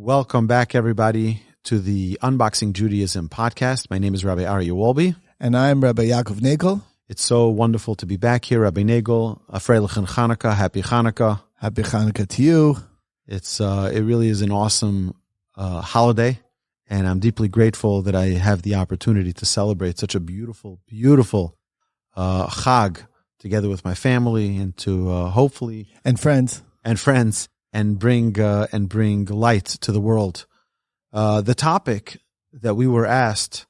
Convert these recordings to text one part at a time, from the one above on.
Welcome back, everybody, to the Unboxing Judaism Podcast. My name is Rabbi Aryeh Wolbe. And I'm Rabbi Yaakov Nagel. It's so wonderful to be back here, Rabbi Nagel. Freilichen Chanukah, happy Chanukah. Happy Chanukah to you. It really is an awesome holiday, and I'm deeply grateful that I have the opportunity to celebrate such a beautiful, beautiful Chag together with my family and to hopefully and friends and bring light to the world. The topic that we were asked,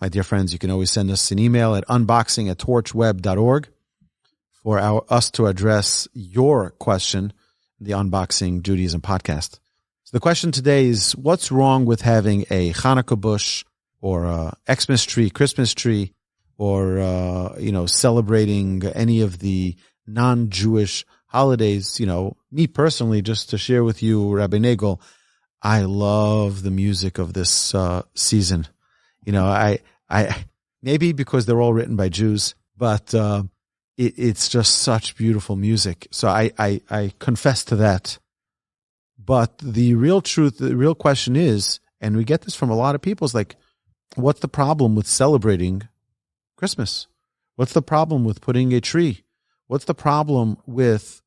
my dear friends, you can always send us an email at unboxing@torchweb.org for us to address your question in the Unboxing Judaism Podcast. So the question today is, what's wrong with having a Chanukah bush or a Xmas tree, Christmas tree, or celebrating any of the non-Jewish holidays? Me personally, just to share with you, Rabbi Nagel, I love the music of this season. I maybe because they're all written by Jews, but it's just such beautiful music. So I confess to that. But the real question is, and we get this from a lot of people, is like, what's the problem with celebrating Christmas? What's the problem with putting a tree? What's the problem with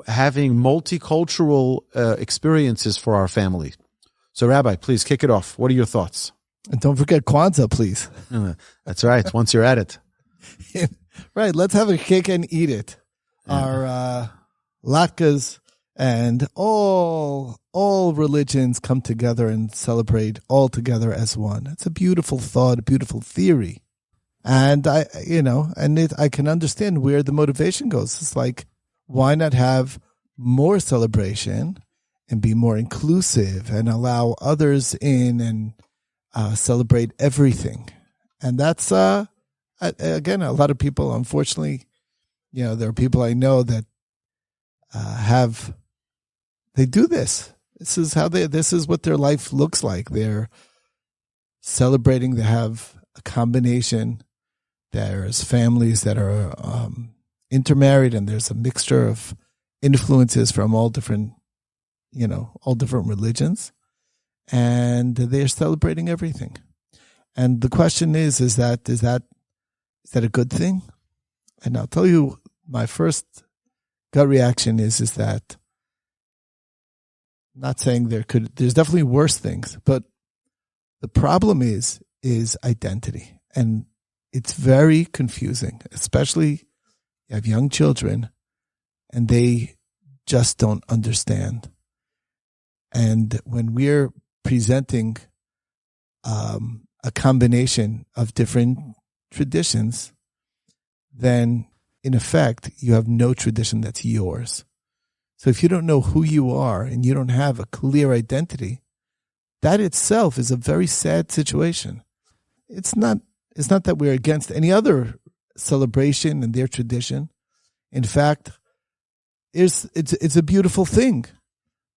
having multicultural experiences for our family? So, Rabbi, please kick it off. What are your thoughts? And don't forget Kwanzaa, please. That's right. Once you're at it. Right. Let's have a cake and eat it. Our latkes and all religions come together and celebrate all together as one. It's a beautiful thought, a beautiful theory. And I can understand where the motivation goes. It's like, why not have more celebration and be more inclusive and allow others in and celebrate everything? And that's, again, a lot of people, unfortunately, there are people I know that they do this. This is what their life looks like. They're celebrating. They have a combination. There's families that are intermarried, and there's a mixture of influences from all different religions, and they're celebrating everything. And the question is that a good thing? And I'll tell you, my first gut reaction is that, not saying there's definitely worse things, but the problem is identity. And it's very confusing, especially you have young children and they just don't understand. And when we're presenting a combination of different traditions, then in effect, you have no tradition that's yours. So if you don't know who you are and you don't have a clear identity, that itself is a very sad situation. It's not that we're against any other celebration and their tradition. In fact, it's a beautiful thing.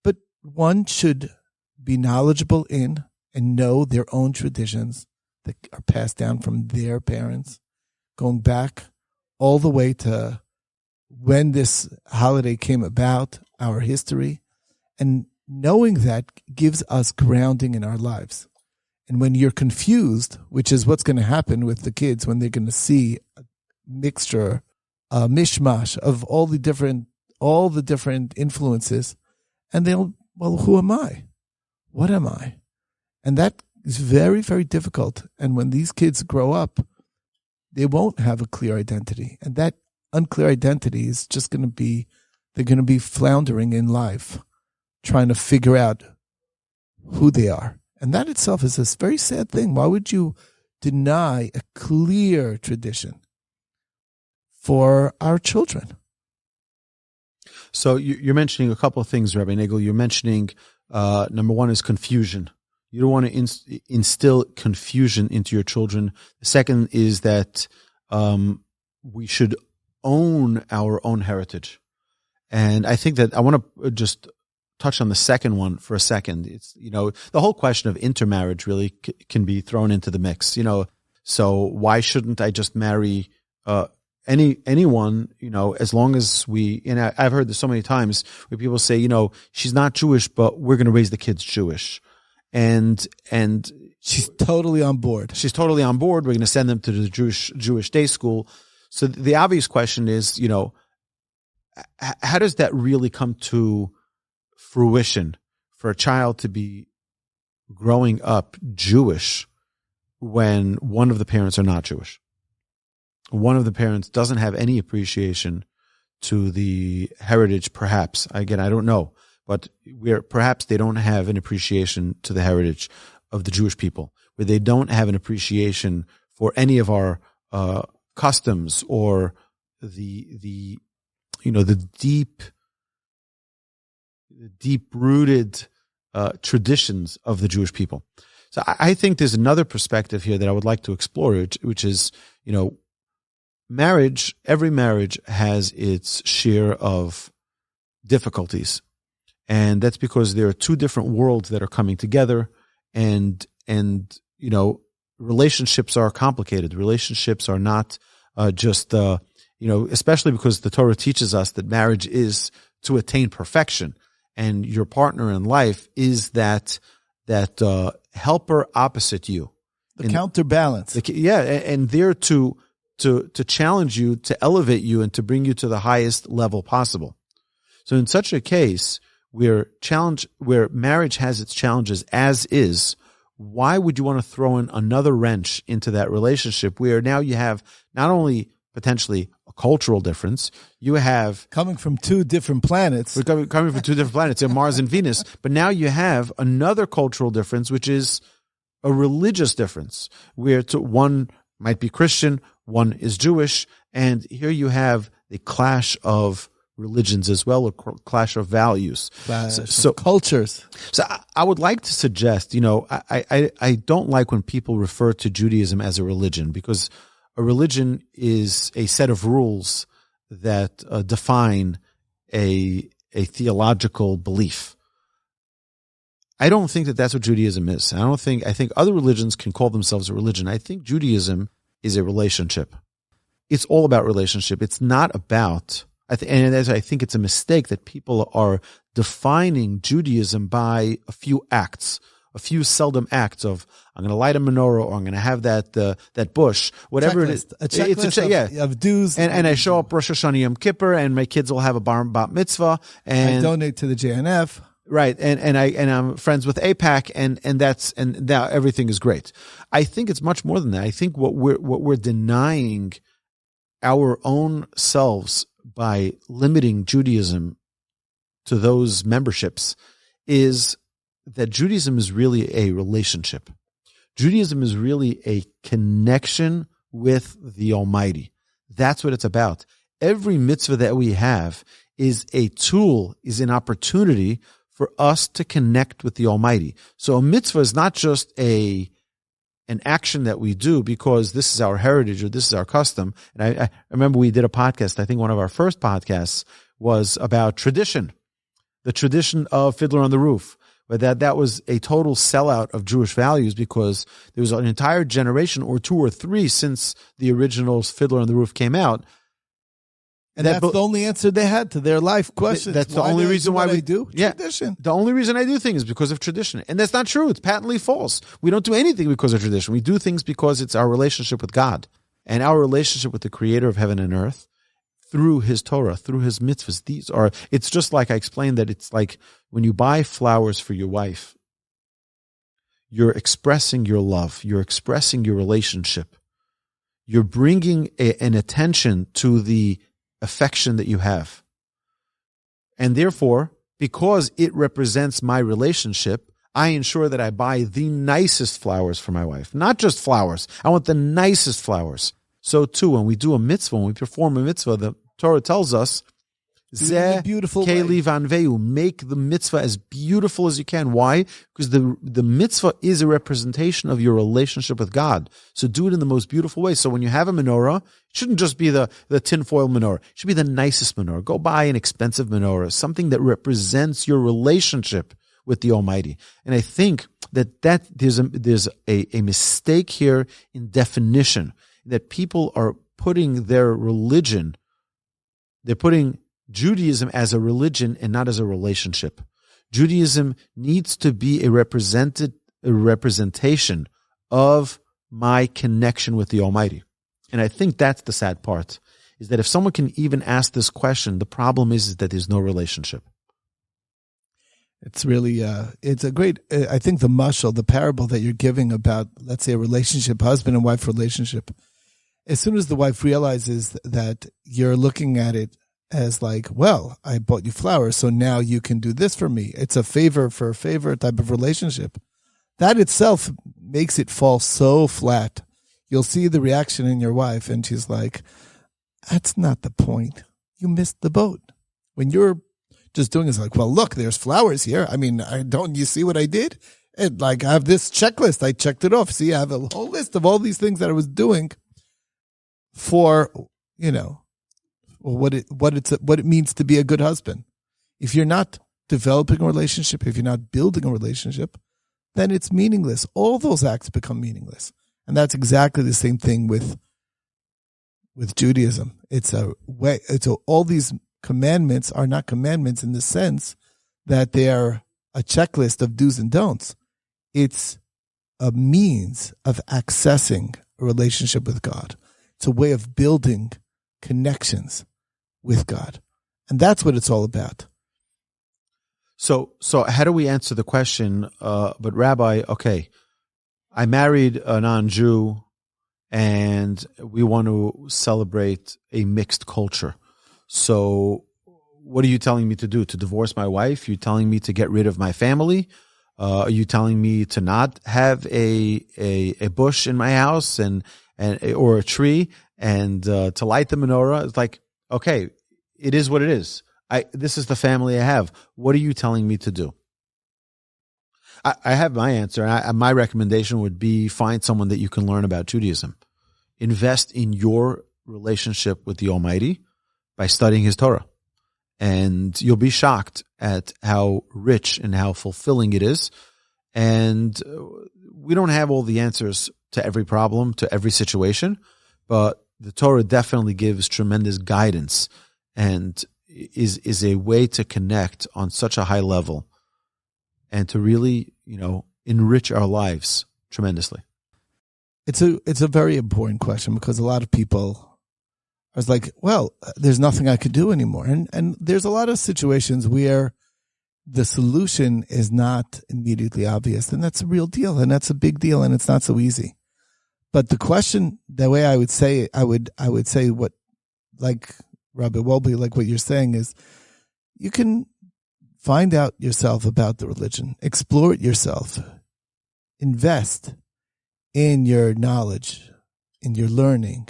But one should be knowledgeable in and know their own traditions that are passed down from their parents, going back all the way to when this holiday came about, our history, and knowing that gives us grounding in our lives. And when you're confused, which is what's going to happen with the kids when they're going to see a mixture, a mishmash of all the different influences, and who am I? What am I? And that is very, very difficult. And when these kids grow up, they won't have a clear identity. And that unclear identity is just they're going to be floundering in life, trying to figure out who they are. And that itself is a very sad thing. Why would you deny a clear tradition for our children? So you're mentioning a couple of things, Rabbi Nagel. You're mentioning, number one is confusion. You don't want to instill confusion into your children. The second is that we should own our own heritage. And I think that I want to just touch on the second one for a second. It's, the whole question of intermarriage really can be thrown into the mix, so why shouldn't I just marry anyone, as long as I've heard this so many times where people say, she's not Jewish, but we're going to raise the kids Jewish. And she's totally on board. She's totally on board. We're going to send them to the Jewish day school. So the obvious question is, how does that really come to fruition for a child to be growing up Jewish when one of the parents are not Jewish? One of the parents doesn't have any appreciation to the heritage, perhaps. Again, I don't know, but perhaps they don't have an appreciation to the heritage of the Jewish people, where they don't have an appreciation for any of our customs or the deep-rooted traditions of the Jewish people. So I think there's another perspective here that I would like to explore, which is, marriage, every marriage has its share of difficulties. And that's because there are two different worlds that are coming together, and relationships are complicated. Relationships are not just especially because the Torah teaches us that marriage is to attain perfection, and your partner in life is that helper opposite you, the counterbalance. And there to challenge you, to elevate you, and to bring you to the highest level possible. So in such a case where marriage has its challenges as is, why would you want to throw in another wrench into that relationship where now you have not only potentially a cultural difference, you have coming from two different planets. We're coming from two different planets, Mars and Venus, but now you have another cultural difference, which is a religious difference, where one might be Christian, one is Jewish, and here you have the clash of religions as well, a clash of values, so cultures. So I would like to suggest, I don't like when people refer to Judaism as a religion, because a religion is a set of rules that define a theological belief. I don't think that that's what Judaism is. I think other religions can call themselves a religion. I think Judaism is a relationship. It's all about relationship. It's not about, I think it's a mistake that people are defining Judaism by a few acts, a few seldom acts of, I'm going to light a menorah, or I'm going to have that bush, whatever it is. A checklist of dues. And I show up Rosh Hashanah Yom Kippur, and my kids will have a bat mitzvah. And I donate to the JNF. Right. And I'm friends with AIPAC, and now everything is great. I think it's much more than that. I think what we're denying our own selves by limiting Judaism to those memberships is that Judaism is really a relationship. Judaism is really a connection with the Almighty. That's what it's about. Every mitzvah that we have is a tool, is an opportunity for us to connect with the Almighty. So a mitzvah is not just an action that we do because this is our heritage or this is our custom. And I remember we did a podcast, I think one of our first podcasts was about tradition, the tradition of Fiddler on the Roof, but that was a total sellout of Jewish values because there was an entire generation or two or three since the original Fiddler on the Roof came out. And that's the only answer they had to their life questions. That's the only reason why we do tradition. The only reason I do things is because of tradition. And that's not true. It's patently false. We don't do anything because of tradition. We do things because it's our relationship with God and our relationship with the creator of heaven and earth through his Torah, through his mitzvahs. It's just like I explained that it's like when you buy flowers for your wife, you're expressing your love. You're expressing your relationship. You're bringing an attention to the affection that you have. And therefore, because it represents my relationship, I ensure that I buy the nicest flowers for my wife. Not just flowers. I want the nicest flowers. So too, when we do a mitzvah, when we perform a mitzvah, the Torah tells us, Zeh keli vanveu, make the mitzvah as beautiful as you can. Why? Because the mitzvah is a representation of your relationship with God. So do it in the most beautiful way. So when you have a menorah, it shouldn't just be the tinfoil menorah. It should be the nicest menorah. Go buy an expensive menorah, something that represents your relationship with the Almighty. And I think that there's a mistake here in definition, that people are putting their religion, they're putting Judaism as a religion and not as a relationship. Judaism needs to be a representation of my connection with the Almighty. And I think that's the sad part, is that if someone can even ask this question, the problem is that there's no relationship. It's really, it's a great, I think the mashal, the parable that you're giving about, let's say, a relationship, husband and wife relationship, as soon as the wife realizes that you're looking at it as like, well, I bought you flowers, so now you can do this for me. It's a favor for a favor type of relationship. That itself makes it fall so flat. You'll see the reaction in your wife, and she's like, that's not the point. You missed the boat. When you're just doing is like, well, look, there's flowers here. I mean, don't you see what I did? And like, I have this checklist. I checked it off. See, I have a whole list of all these things that I was doing for, what it means to be a good husband. If you're not developing a relationship, if you're not building a relationship, then it's meaningless. All those acts become meaningless. And that's exactly the same thing with Judaism. It's a way, all these commandments are not commandments in the sense that they are a checklist of do's and don'ts. It's a means of accessing a relationship with God. It's a way of building connections with God. And that's what it's all about. So how do we answer the question? But Rabbi, okay, I married a non-Jew and we want to celebrate a mixed culture. So what are you telling me to do? To divorce my wife? You're telling me to get rid of my family? Are you telling me to not have a bush in my house or a tree and to light the menorah? It's like, okay, it is what it is. This is the family I have. What are you telling me to do? I have my answer. My recommendation would be find someone that you can learn about Judaism. Invest in your relationship with the Almighty by studying His Torah. And you'll be shocked at how rich and how fulfilling it is. And we don't have all the answers to every problem, to every situation, but the Torah definitely gives tremendous guidance and is a way to connect on such a high level and to really, enrich our lives tremendously. It's a very important question because a lot of people are like, well, there's nothing I could do anymore. And there's a lot of situations where the solution is not immediately obvious, and that's a real deal, and that's a big deal, and it's not so easy. But the question, the way I would say, I would say what, like Rabbi Wolbe, like what you're saying is, you can find out yourself about the religion, explore it yourself, invest in your knowledge, in your learning,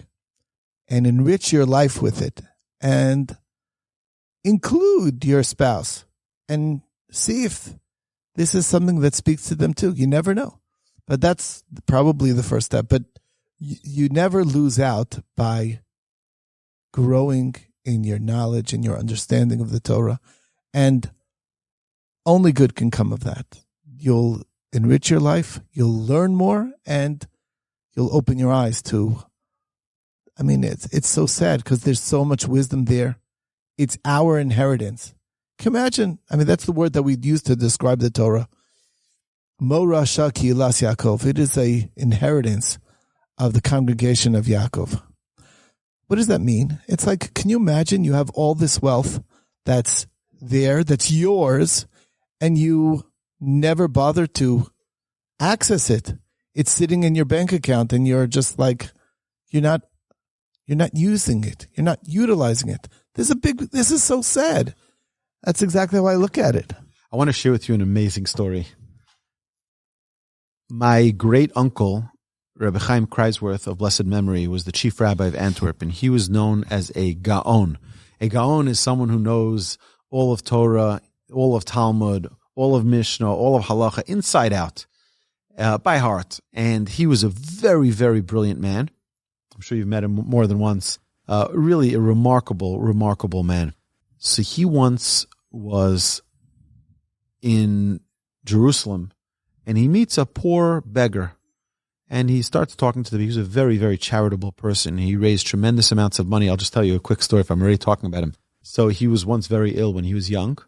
and enrich your life with it, and include your spouse, and see if this is something that speaks to them too. You never know. But that's probably the first step. But you never lose out by growing in your knowledge and your understanding of the Torah. And only good can come of that. You'll enrich your life, you'll learn more, and you'll open your eyes to, it's so sad because there's so much wisdom there. It's our inheritance. Can you imagine? That's the word that we use to describe the Torah. Morasha Kilas Yaakov. It is a inheritance of the congregation of Yaakov. What does that mean? It's like, can you imagine you have all this wealth that's there, that's yours, and you never bother to access it. It's sitting in your bank account and you're just like, you're not using it. You're not utilizing it. This is so sad. That's exactly how I look at it. I want to share with you an amazing story. My great uncle, Rabbi Chaim Kreisworth of blessed memory, was the chief rabbi of Antwerp, and he was known as a Gaon. A Gaon is someone who knows all of Torah, all of Talmud, all of Mishnah, all of Halacha, inside out, by heart. And he was a very, very brilliant man. I'm sure you've met him more than once. Really a remarkable, remarkable man. So he once was in Jerusalem, and he meets a poor beggar. And he starts talking to them. He was a very, very charitable person. He raised tremendous amounts of money. I'll just tell you a quick story if I'm already talking about him. So he was once very ill when he was young.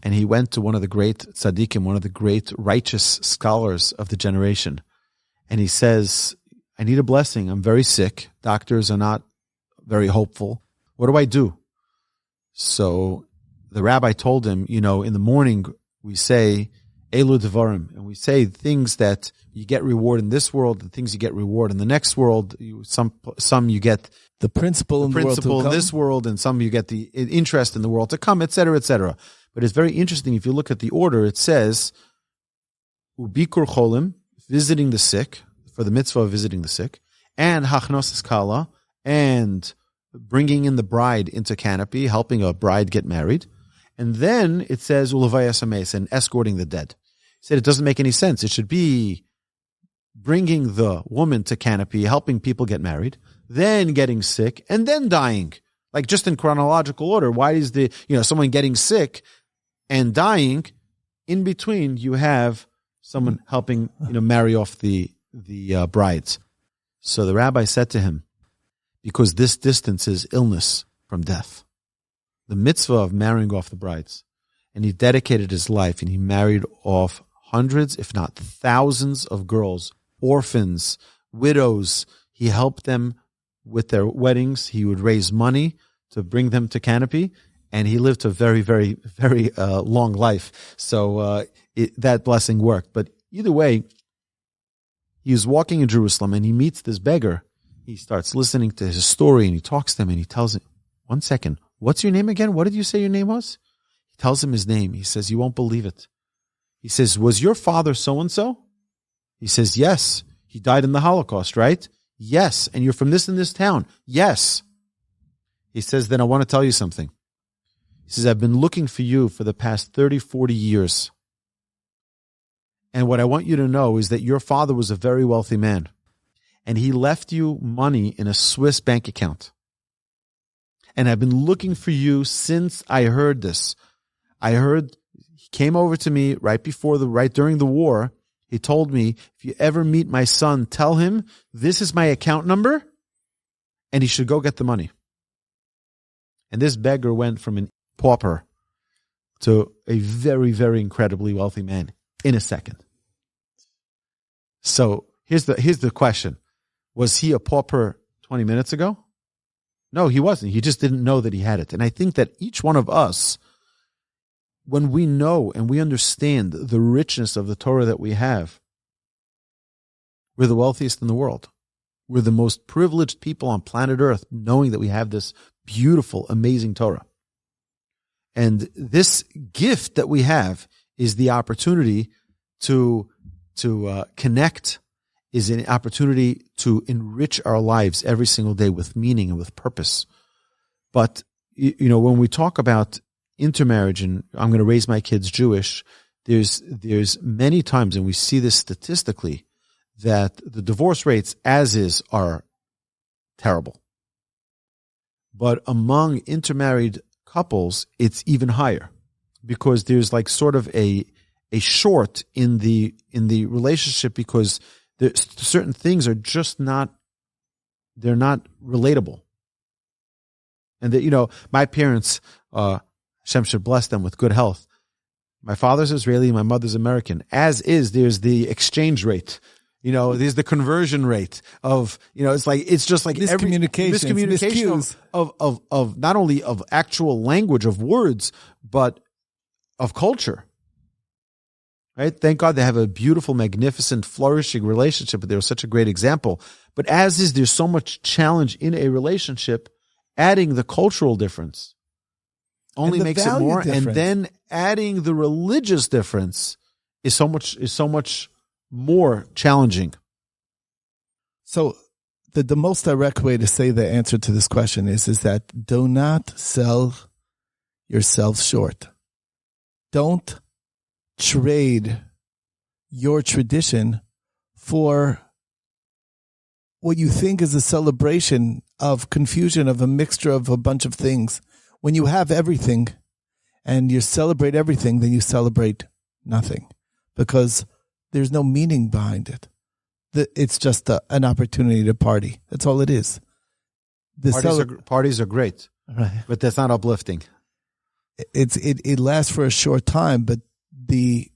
And he went to one of the great tzaddikim, one of the great righteous scholars of the generation. And he says, I need a blessing. I'm very sick. Doctors are not very hopeful. What do I do? So the rabbi told him, in the morning we say, Elu Devarim, and we say things that you get reward in this world, the things you get reward in the next world. Some you get the principle in this world, and some you get the interest in the world to come, etc., etc. But it's very interesting. If you look at the order, it says, Ubikur Cholim, visiting the sick, for the mitzvah of visiting the sick, and Hachnos Kala, and bringing in the bride into canopy, helping a bride get married. And then it says, Ulavayas Ames, and escorting the dead. He said it doesn't make any sense. It should be bringing the woman to canopy, helping people get married, then getting sick, and then dying. Like just in chronological order. Why is someone getting sick and dying? In between, you have someone helping, marry off the brides. So the rabbi said to him, because this distance is illness from death, the mitzvah of marrying off the brides. And he dedicated his life and he married off hundreds, if not thousands of girls, orphans, widows. He helped them with their weddings. He would raise money to bring them to canopy. And he lived a very, very, very long life. So that blessing worked. But either way, he was walking in Jerusalem and he meets this beggar. He starts listening to his story and he talks to him and he tells him, 1 second, what's your name again? What did you say your name was? He tells him his name. He says, you won't believe it. He says, was your father so-and-so? He says, yes. He died in the Holocaust, right? Yes. And you're from this and this town? Yes. He says, then I want to tell you something. He says, I've been looking for you for the past 30, 40 years. And what I want you to know is that your father was a very wealthy man. And he left you money in a Swiss bank account. And I've been looking for you since I heard this. I heard he came over to me right during the war. He told me, if you ever meet my son, tell him this is my account number and he should go get the money. And this beggar went from a pauper to a very, very incredibly wealthy man in a second. So here's the question. Was he a pauper 20 minutes ago? No, he wasn't. He just didn't know that he had it. And I think that each one of us, when we know and we understand the richness of the Torah that we have, we're the wealthiest in the world. We're the most privileged people on planet Earth, knowing that we have this beautiful, amazing Torah. And this gift that we have is the opportunity to connect, is an opportunity to enrich our lives every single day with meaning and with purpose. But, when we talk about intermarriage and I'm going to raise my kids Jewish, there's many times, and we see this statistically, that the divorce rates as is are terrible. But among intermarried couples, it's even higher because there's like sort of a short in the relationship because certain things are just they're not relatable. And that, my parents, Hashem should bless them with good health. My father's Israeli, my mother's American. As is, there's the exchange rate. There's the conversion rate of, it's just like miscommunication of not only of actual language, of words, but of culture. Right? Thank God they have a beautiful, magnificent, flourishing relationship, but they were such a great example. But as is, there's so much challenge in a relationship, adding the cultural difference only makes it more. Difference. And then adding the religious difference is so much more challenging. So the most direct way to say the answer to this question is that do not sell yourself short. Don't trade your tradition for what you think is a celebration of confusion, of a mixture of a bunch of things. When you have everything and you celebrate everything, then you celebrate nothing because there's no meaning behind it. it's just an opportunity to party. That's all it is. Parties are great, right, but that's not uplifting. It lasts for a short time, but the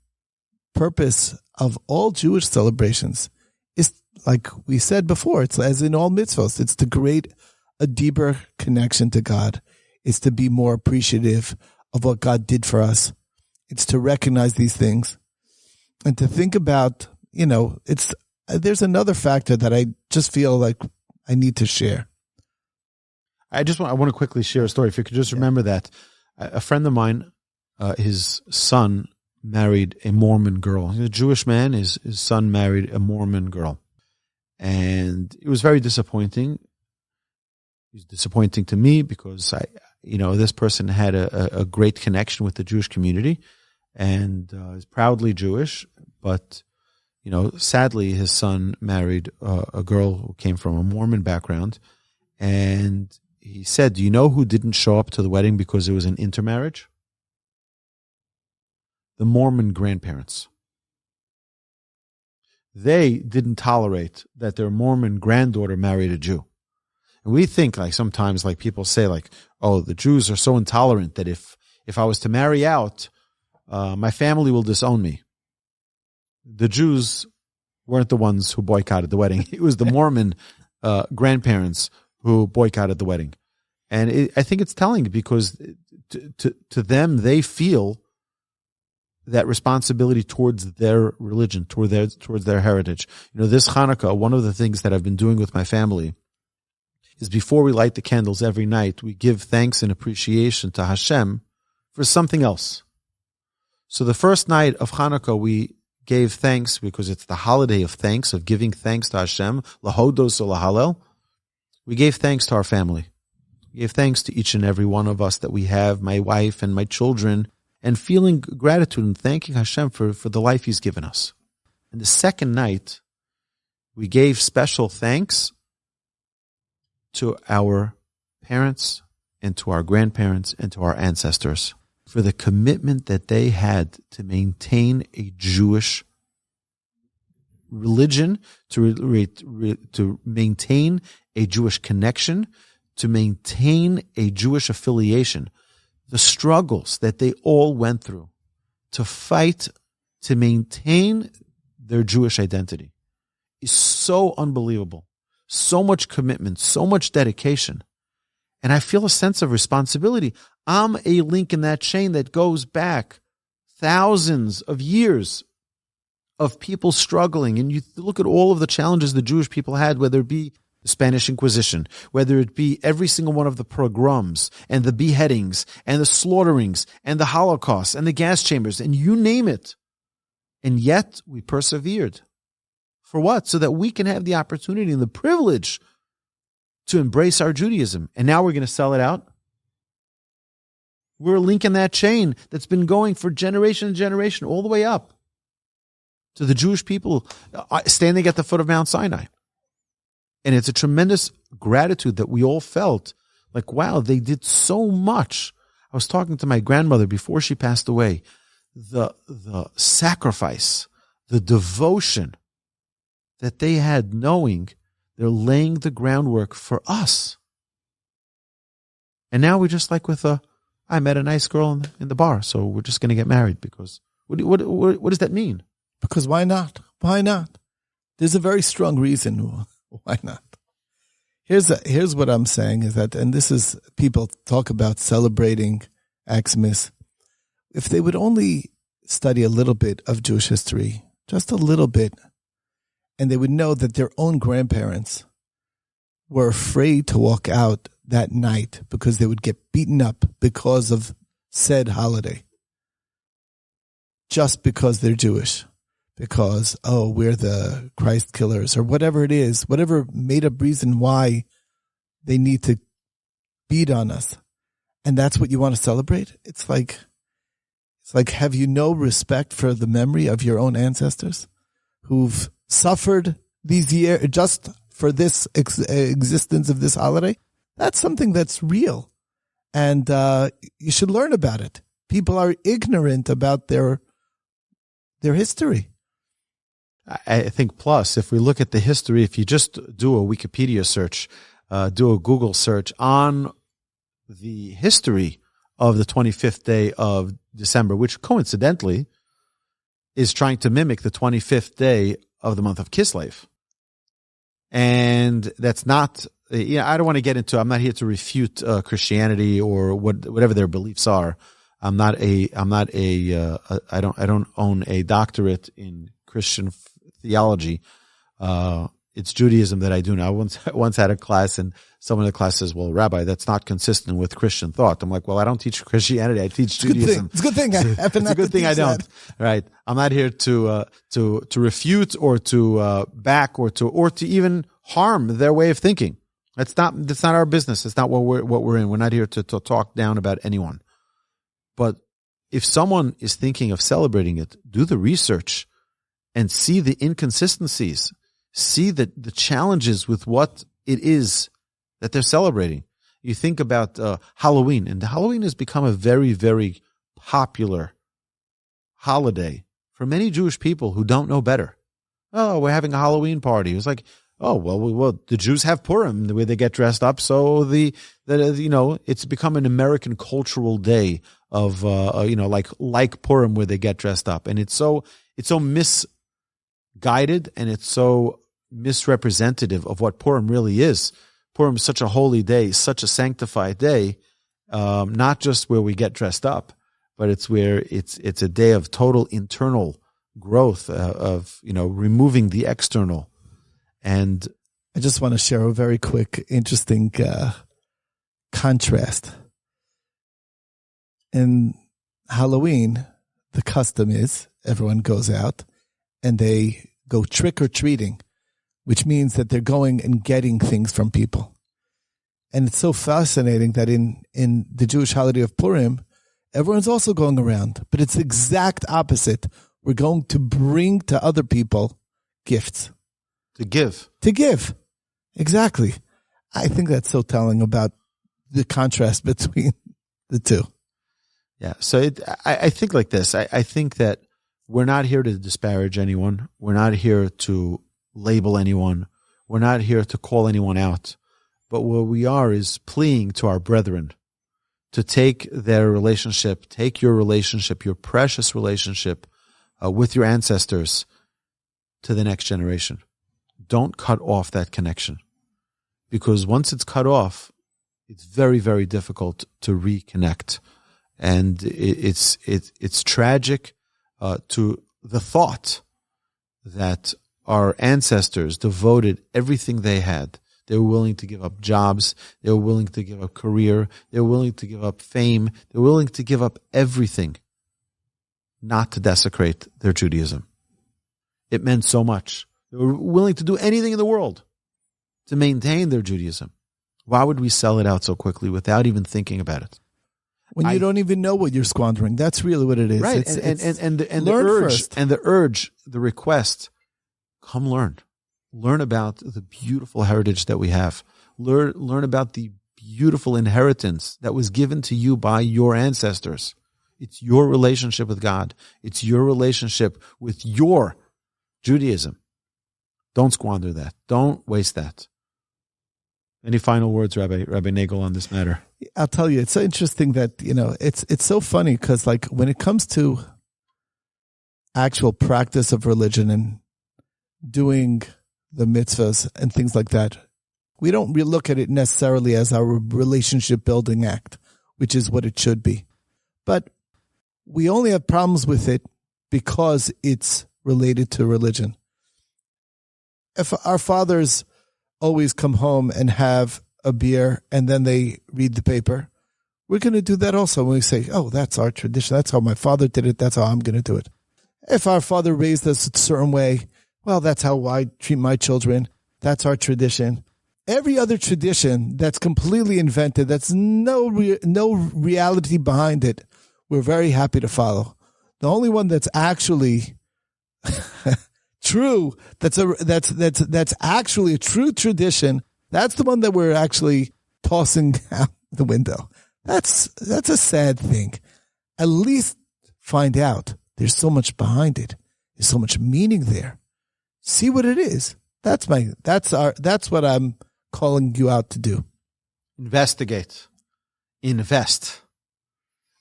purpose of all Jewish celebrations is, like we said before, it's as in all mitzvahs, it's to create a deeper connection to God. It's to be more appreciative of what God did for us. It's to recognize these things and to think about, there's another factor that I just feel like I need to share. I want to quickly share a story. If you could just remember that. A friend of mine, his son married a Mormon girl. He's a Jewish man. His son married a Mormon girl. And it was very disappointing. It was disappointing to me because this person had a great connection with the Jewish community and is proudly Jewish. But, sadly, his son married a girl who came from a Mormon background. And he said, do you know who didn't show up to the wedding because it was an intermarriage? The Mormon grandparents. They didn't tolerate that their Mormon granddaughter married a Jew. And we think, sometimes people say, oh, the Jews are so intolerant that if I was to marry out, my family will disown me. The Jews weren't the ones who boycotted the wedding. It was the Mormon grandparents who boycotted the wedding. And I think it's telling because to them, they feel that responsibility towards their religion, towards their heritage. This Chanukah, one of the things that I've been doing with my family is before we light the candles every night, we give thanks and appreciation to Hashem for something else. So the first night of Chanukah, we gave thanks because it's the holiday of thanks, of giving thanks to Hashem, lahodos or lahalel. We gave thanks to our family. We gave thanks to each and every one of us that we have, my wife and my children, and feeling gratitude and thanking Hashem for the life He's given us. And the second night, we gave special thanks to our parents and to our grandparents and to our ancestors for the commitment that they had to maintain a Jewish religion, to maintain a Jewish connection, to maintain a Jewish affiliation. The struggles that they all went through to fight to maintain their Jewish identity is so unbelievable. So much commitment, so much dedication. And I feel a sense of responsibility. I'm a link in that chain that goes back thousands of years of people struggling. And you look at all of the challenges the Jewish people had, whether it be the Spanish Inquisition, whether it be every single one of the pogroms and the beheadings and the slaughterings and the Holocaust and the gas chambers and you name it. And yet we persevered. For what? So that we can have the opportunity and the privilege to embrace our Judaism. And now we're going to sell it out. We're a link in that chain that's been going for generation and generation, all the way up to the Jewish people standing at the foot of Mount Sinai. And it's a tremendous gratitude that we all felt like, wow, they did so much. I was talking to my grandmother before she passed away. The sacrifice, the devotion that they had, knowing they're laying the groundwork for us. And now we're just like I met a nice girl in the bar, so we're just going to get married because what does that mean? Because why not? Why not? There's a very strong reason. Why not? Here's what I'm saying is that, and this is, people talk about celebrating Xmas. If they would only study a little bit of Jewish history, just a little bit, and they would know that their own grandparents were afraid to walk out that night because they would get beaten up because of said holiday. Just because they're Jewish. Because, we're the Christ killers or whatever it is, whatever made up reason why they need to beat on us. And that's what you want to celebrate? It's like, have you no respect for the memory of your own ancestors who've suffered these years just for this existence of this holiday? That's something that's real. And you should learn about it. People are ignorant about their history. I think plus, if we look at the history, if you just do a Wikipedia search, do a Google search on the history of the 25th day of December, which coincidentally is trying to mimic the 25th day of the month of Kislev. And that's not, I don't want to get into, I'm not here to refute Christianity or whatever their beliefs are. I don't own a doctorate in Christian theology. It's Judaism that I do now. I once had a class and someone in the class says, well, Rabbi, that's not consistent with Christian thought. I'm like, well, I don't teach Christianity. I teach Judaism. It's a good thing. It's a good thing I don't. Right. I'm not here to refute or to back or to even harm their way of thinking. That's not our business. It's not what we're in. We're not here to talk down about anyone. But if someone is thinking of celebrating it, do the research and see the inconsistencies, see the challenges with what it is that they're celebrating. You think about Halloween, and Halloween has become a very, very popular holiday for many Jewish people who don't know better. Oh, we're having a Halloween party. It's like, oh, well, the Jews have Purim, the way they get dressed up. So it's become an American cultural day of, like Purim, where they get dressed up. And it's so misguided, and it's so misrepresentative of what Purim really is. Purim is such a holy day, such a sanctified day, not just where we get dressed up, but it's where it's a day of total internal growth, of removing the external. And I just want to share a very quick, interesting contrast. In Halloween, the custom is everyone goes out and they go trick-or-treating, which means that they're going and getting things from people. And it's so fascinating that in the Jewish holiday of Purim, everyone's also going around, but it's the exact opposite. We're going to bring to other people gifts. To give. Exactly. I think that's so telling about the contrast between the two. Yeah. So I think like this. I think that we're not here to disparage anyone. We're not here to label anyone. We're not here to call anyone out. But what we are is pleading to our brethren to take their relationship, take your relationship, your precious relationship with your ancestors to the next generation. Don't cut off that connection, because once it's cut off, it's very, very difficult to reconnect. And it's tragic to the thought that our ancestors devoted everything they had. They were willing to give up jobs. They were willing to give up career. They were willing to give up fame. They were willing to give up everything not to desecrate their Judaism. It meant so much. They were willing to do anything in the world to maintain their Judaism. Why would we sell it out so quickly without even thinking about it? When you don't even know what you're squandering. That's really what it is. Right. And the urge, the request, come learn. Learn about the beautiful heritage that we have. Learn about the beautiful inheritance that was given to you by your ancestors. It's your relationship with God. It's your relationship with your Judaism. Don't squander that. Don't waste that. Any final words, Rabbi Nagel, on this matter? I'll tell you, it's so interesting that, it's so funny because, like, when it comes to actual practice of religion and doing the mitzvahs and things like that, we don't look at it necessarily as our relationship building act, which is what it should be. But we only have problems with it because it's related to religion. If our fathers always come home and have a beer and then they read the paper, we're going to do that also when we say, oh, that's our tradition. That's how my father did it. That's how I'm going to do it. If our father raised us a certain way, well, that's how I treat my children. That's our tradition. Every other tradition that's completely invented, that's no reality behind it, we're very happy to follow. The only one that's actually true, that's actually a true tradition, that's the one that we're actually tossing out the window. That's a sad thing. At least find out there's so much behind it. There's so much meaning there. See what it is. That's what I'm calling you out to do. Investigate. Invest.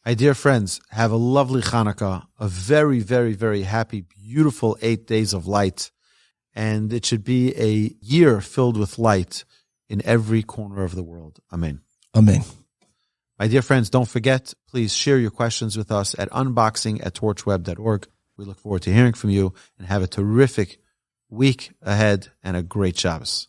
My dear friends, have a lovely Chanukah, a very, very, very happy, beautiful 8 days of light. And it should be a year filled with light in every corner of the world. Amen. Amen. My dear friends, don't forget, please share your questions with us at unboxing@torchweb.org. We look forward to hearing from you, and have a terrific week ahead and a great Shabbos.